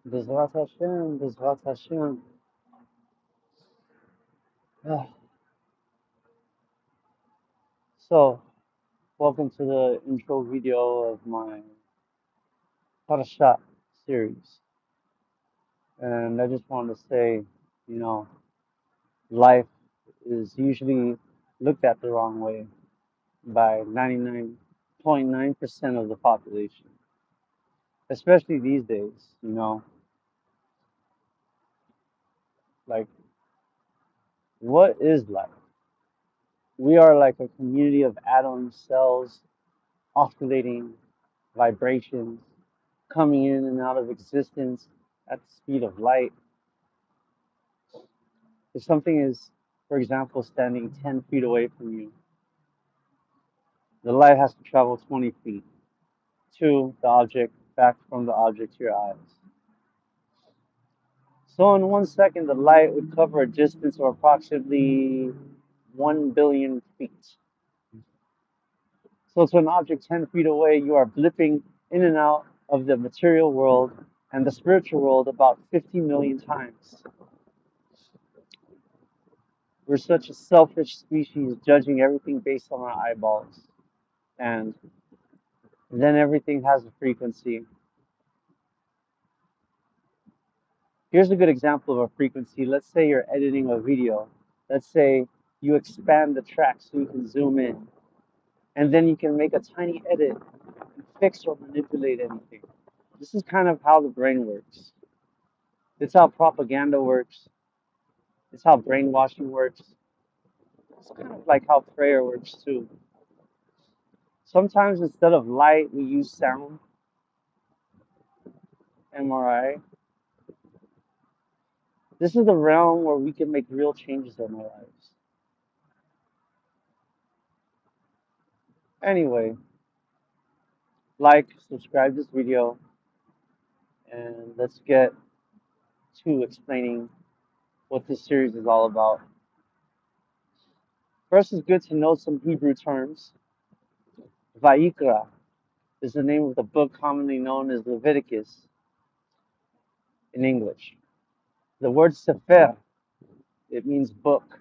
Bezrat Hashem, Bezrat Hashem. Ah, So, welcome to the intro video of my Parasha series. And I just wanted to say, you know, life is usually looked at the wrong way by 99.9% of the population, especially these days, like, what is life? We are like a community of atom cells oscillating vibrations, coming in and out of existence at the speed of light. If something is, for example, standing 10 feet away from you, the light has to travel 20 feet to the object, back from the object to your eyes. So in 1 second, the light would cover a distance of approximately 1 billion feet. So to an object 10 feet away, you are blipping in and out of the material world and the spiritual world about 50 million times. We're such a selfish species, judging everything based on our eyeballs. And then everything has a frequency. Here's a good example of a frequency. Let's say you're editing a video. Let's say you expand the track so you can zoom in. And then you can make a tiny edit and fix or manipulate anything. This is kind of how the brain works. It's how propaganda works. It's how brainwashing works. It's kind of like how prayer works too. Sometimes instead of light, we use sound, MRI. This is the realm where we can make real changes in our lives. Anyway, like, subscribe this video, and let's get to explaining what this series is all about. First, it's good to know some Hebrew terms. Vayikra is the name of the book commonly known as Leviticus in English. The word Sefer, it means book.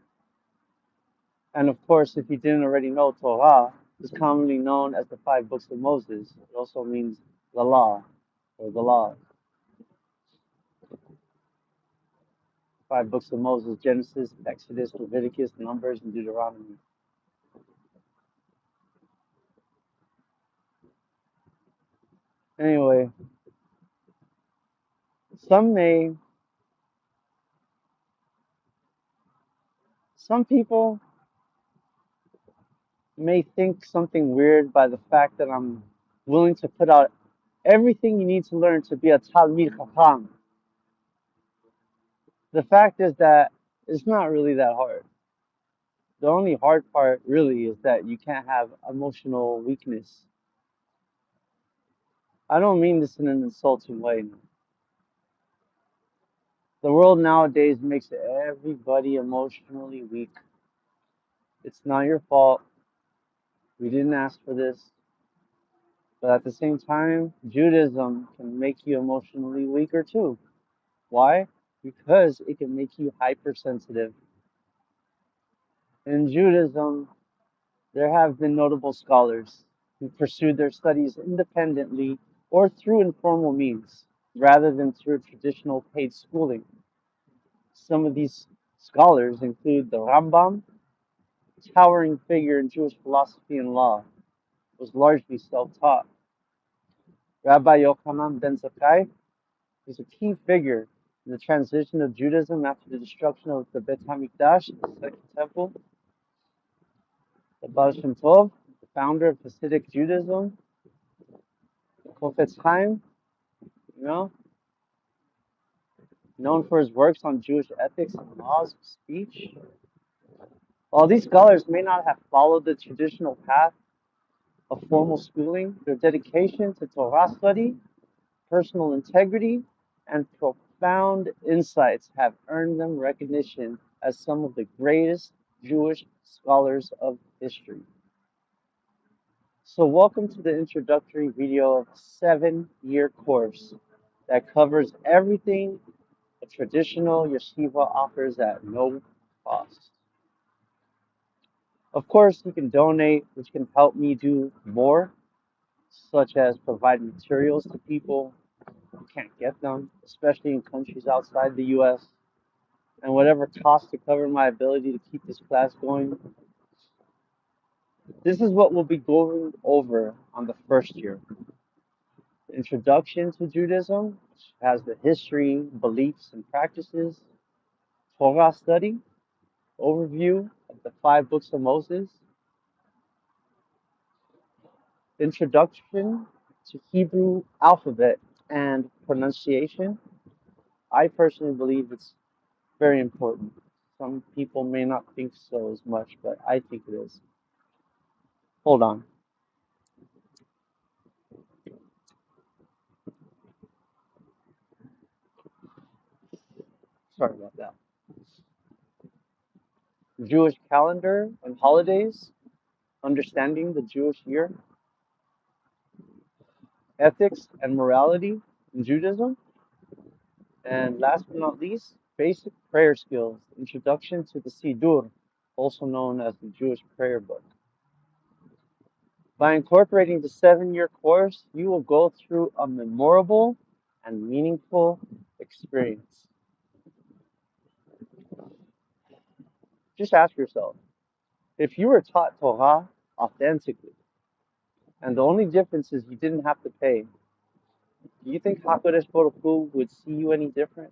And of course, if you didn't already know, Torah is commonly known as the 5 books of Moses. It also means the law, or the law. 5 books of Moses: Genesis, Exodus, Leviticus, Numbers, and Deuteronomy. Anyway, some people may think something weird by the fact that I'm willing to put out everything you need to learn to be a Talmid Chacham. The fact is that it's not really that hard. The only hard part really is that you can't have emotional weakness. I don't mean this in an insulting way. The world nowadays makes everybody emotionally weak. It's not your fault. We didn't ask for this. But at the same time, Judaism can make you emotionally weaker too. Why? Because it can make you hypersensitive. In Judaism, there have been notable scholars who pursued their studies independently or through informal means, rather than through traditional paid schooling. Some of these scholars include the Rambam, a towering figure in Jewish philosophy and law, was largely self-taught. Rabbi Yochanan ben Zakkai is a key figure in the transition of Judaism after the destruction of the Beit HaMikdash, the Second Temple. The Baal Shem Tov, the founder of Hasidic Judaism, the Chofetz Chaim, you know, known for his works on Jewish ethics and laws of speech. While these scholars may not have followed the traditional path of formal schooling, their dedication to Torah study, personal integrity, and profound insights have earned them recognition as some of the greatest Jewish scholars of history. So welcome to the introductory video of a 7-year course that covers everything a traditional yeshiva offers at no cost. Of course, you can donate, which can help me do more, such as provide materials to people who can't get them, especially in countries outside the US, and whatever costs to cover my ability to keep this class going. This is what we'll be going over on the first year. The introduction to Judaism, which has the history, beliefs, and practices. Torah study, overview of the 5 books of Moses. Introduction to Hebrew alphabet and pronunciation. I personally believe it's very important. Some people may not think so as much, but I think it is. Hold on. Sorry about that. Jewish calendar and holidays, understanding the Jewish year, ethics and morality in Judaism, and last but not least, basic prayer skills, introduction to the Siddur, also known as the Jewish prayer book. By incorporating the 7-year course, you will go through a memorable and meaningful experience. Just ask yourself, if you were taught Torah authentically, and the only difference is you didn't have to pay, do you think HaKadosh Baruch Hu would see you any different?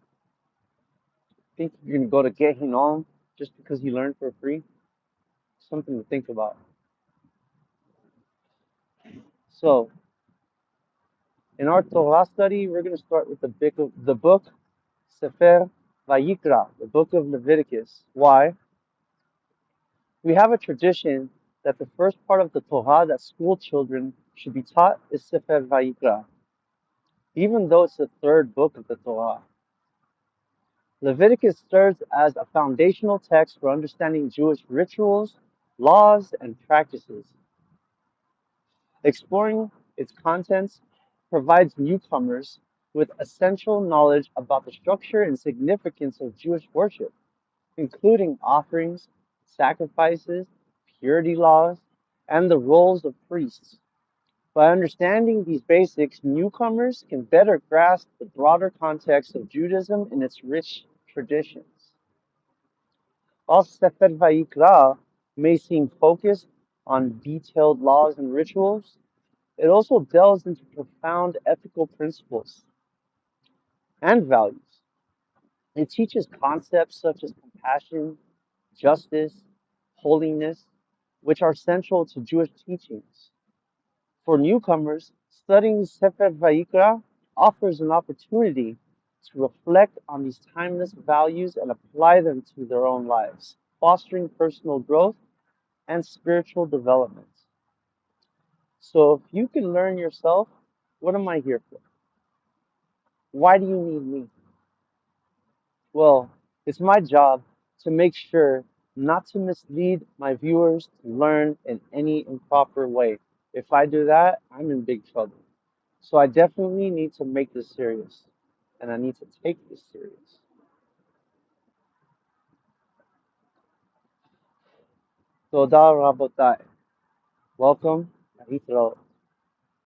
Think you're going to go to Gehinnom just because you learned for free? Something to think about. So, in our Torah study, we're going to start with the book Sefer Vayikra, the book of Leviticus. Why? We have a tradition that the first part of the Torah that school children should be taught is Sefer Vayikra, even though it's the 3rd book of the Torah. Leviticus serves as a foundational text for understanding Jewish rituals, laws, and practices. Exploring its contents provides newcomers with essential knowledge about the structure and significance of Jewish worship, including offerings, sacrifices, purity laws, and the roles of priests. By understanding these basics, newcomers can better grasp the broader context of Judaism and its rich traditions. While Sefer Vayikra may seem focused on detailed laws and rituals, it also delves into profound ethical principles and values. It teaches concepts such as compassion, justice, holiness, which are central to Jewish teachings. For newcomers, studying Sefer Vayikra offers an opportunity to reflect on these timeless values and apply them to their own lives, fostering personal growth and spiritual development. So if you can learn yourself, what am I here for? Why do you need me? Well, it's my job to make sure not to mislead my viewers to learn in any improper way. If I do that, I'm in big trouble. So I definitely need to make this serious, and I need to take this serious. Toda Rabotai. Welcome. להתראות.